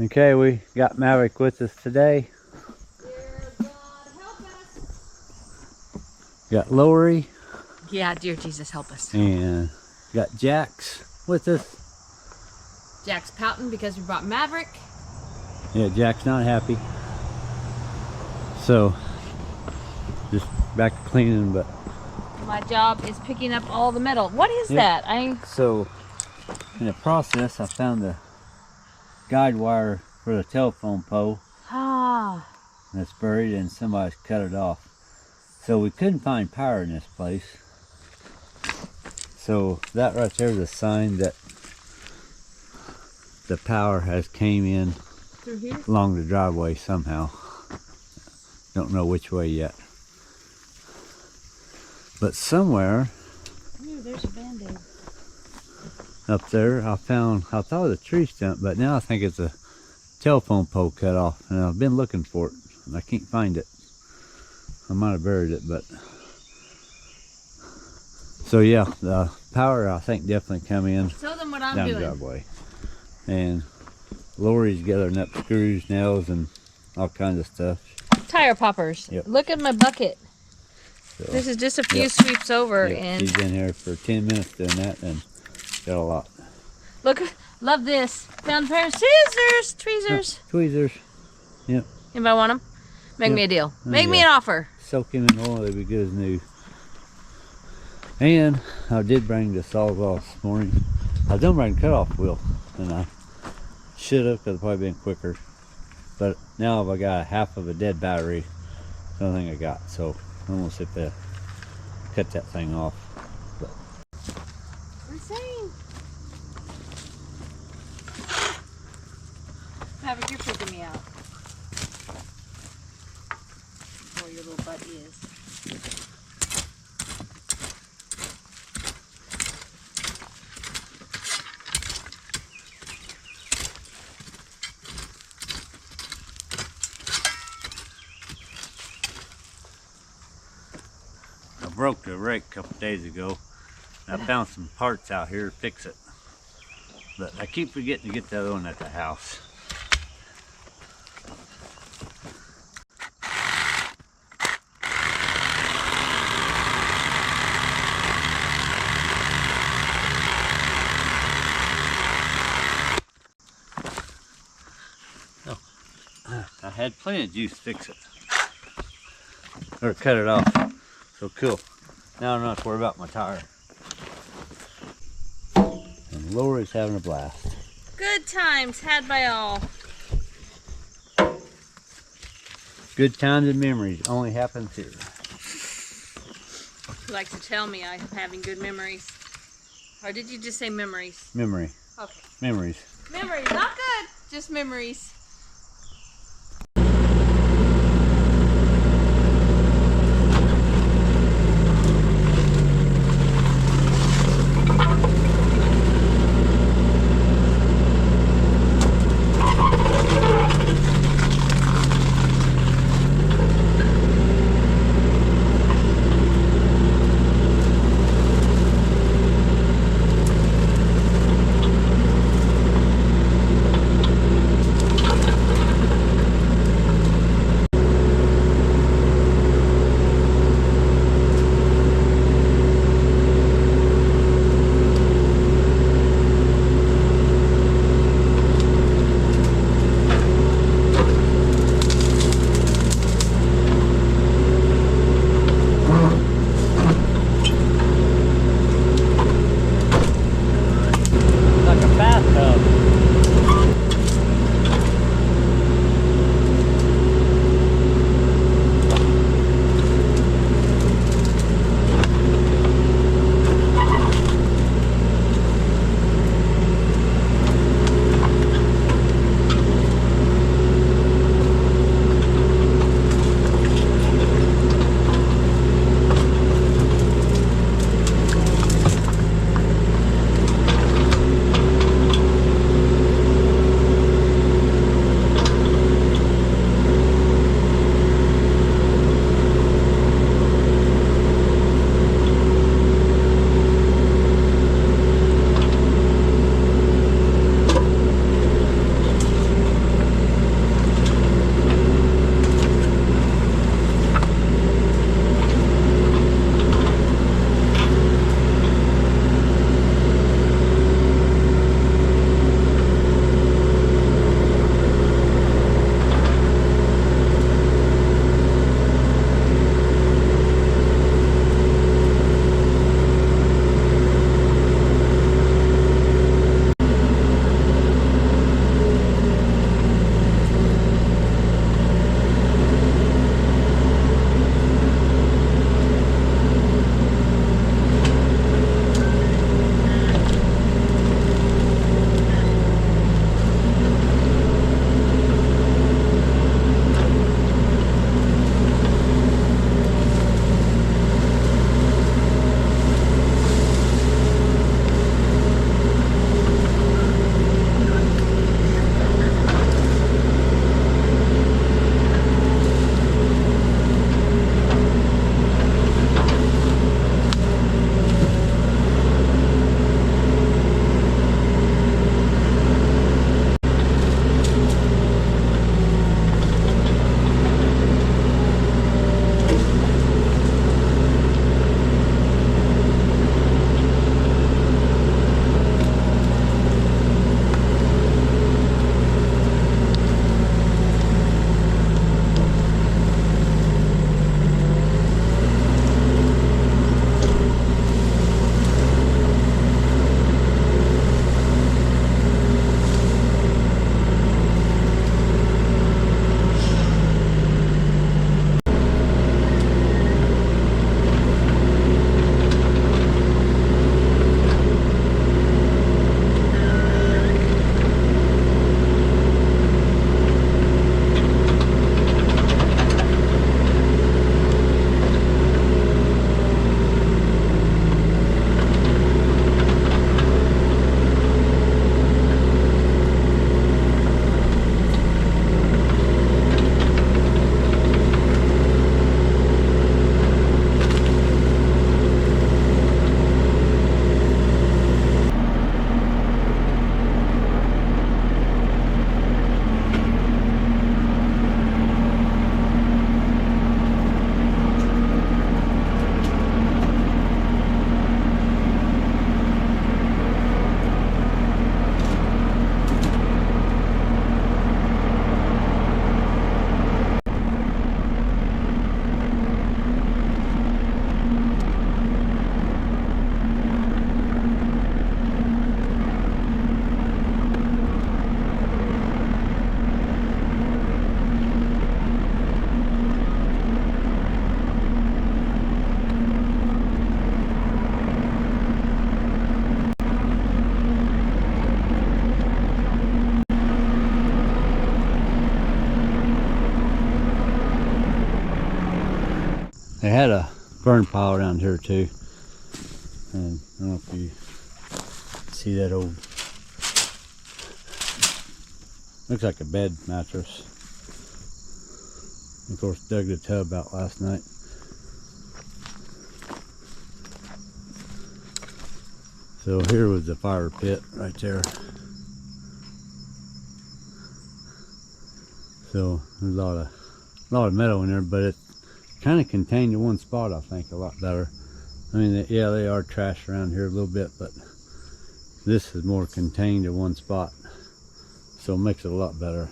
Okay, we got Maverick with us today. Dear God, help us. Got Lori. Yeah, dear Jesus, help us. And got Jax with us. Jack's pouting because we brought Maverick. Yeah, Jack's not happy. So, just back to cleaning, but... My job is picking up all the metal. What is that? So, in the process, I found the guide wire for the telephone pole. Ah. And it's buried and somebody's cut it off. So we couldn't find power in this place. So that right there is a sign that the power has came in Through here? along the driveway somehow. Don't know which way yet. But somewhere Ooh, there's a Band-Aid. up there I thought it was a tree stump, but now I think it's a telephone pole cut off, and I've been looking for it and I can't find it. I might have buried it, but so yeah, the power I think definitely come in Show them what I'm down doing. the driveway. And Lori's gathering up screws, nails, and all kinds of stuff. Tire poppers. Yep. Look at my bucket. So, This is just a few yep. sweeps over, Yep, and she's been here for 10 minutes doing that and got a lot. look, love this. Found a pair of scissors, tweezers. Tweezers. Yep. Anybody want them? Make Yep. me a deal. Oh, Make me yeah. an offer. Soak him in oil, they'd be good as new. And I did bring the sawzall this morning. I don't bring cut-off wheel, and I should have, because it'd probably been quicker. But now I got half of a dead battery. That's the only thing I got, so I'm gonna sit there, cut that thing off. But Insane. Maverick, you're freaking me out. Where your little butt is. I broke the rake a couple days ago. I found some parts out here to fix it. But I keep forgetting to get the other one at the house. Oh, I had plenty of juice to fix it. Or cut it off. So cool. Now I don't have to worry about my tire. And Lori's having a blast. Good times had by all. Good times and memories only happens here. He likes to tell me I'm having good memories. Or did you just say memories? Memory. Okay. Memories. Memories, not good. Just memories. had a burn pile around here too. And I don't know if you see that old, looks like a bed mattress. Of course, dug the tub out last night. So here was the fire pit right there. So there's a lot of metal in there, but it's kind of contained to one spot, I think, a lot better. I mean, yeah, they are trash around here a little bit, but this is more contained to one spot, so it makes it a lot better.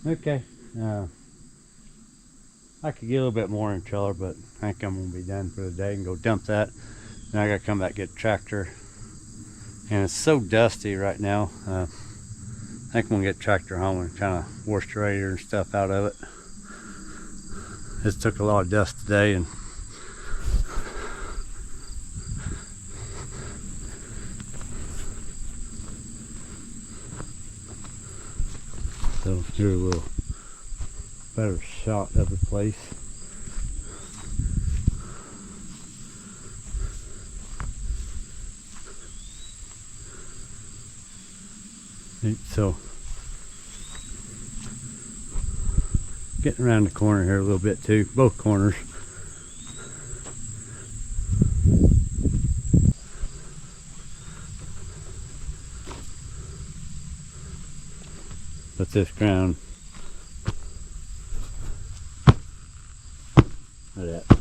Okay, I could get a little bit more in trailer, but I think I'm gonna be done for the day and go dump that. Now I gotta come back get a tractor, and it's so dusty right now. I think I'm gonna get the tractor home and kind of wash the radiator and stuff out of it. This took a lot of dust today, and so here's a little better shot of the place. So getting around the corner here a little bit too, both corners. But this ground, look at that,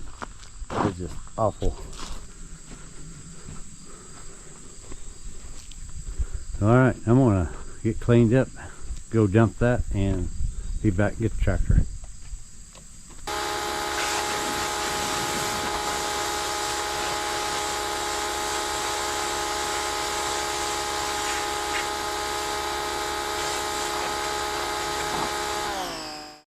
it's just awful. Alright, I'm gonna get cleaned up, go dump that, and be back and get the tractor.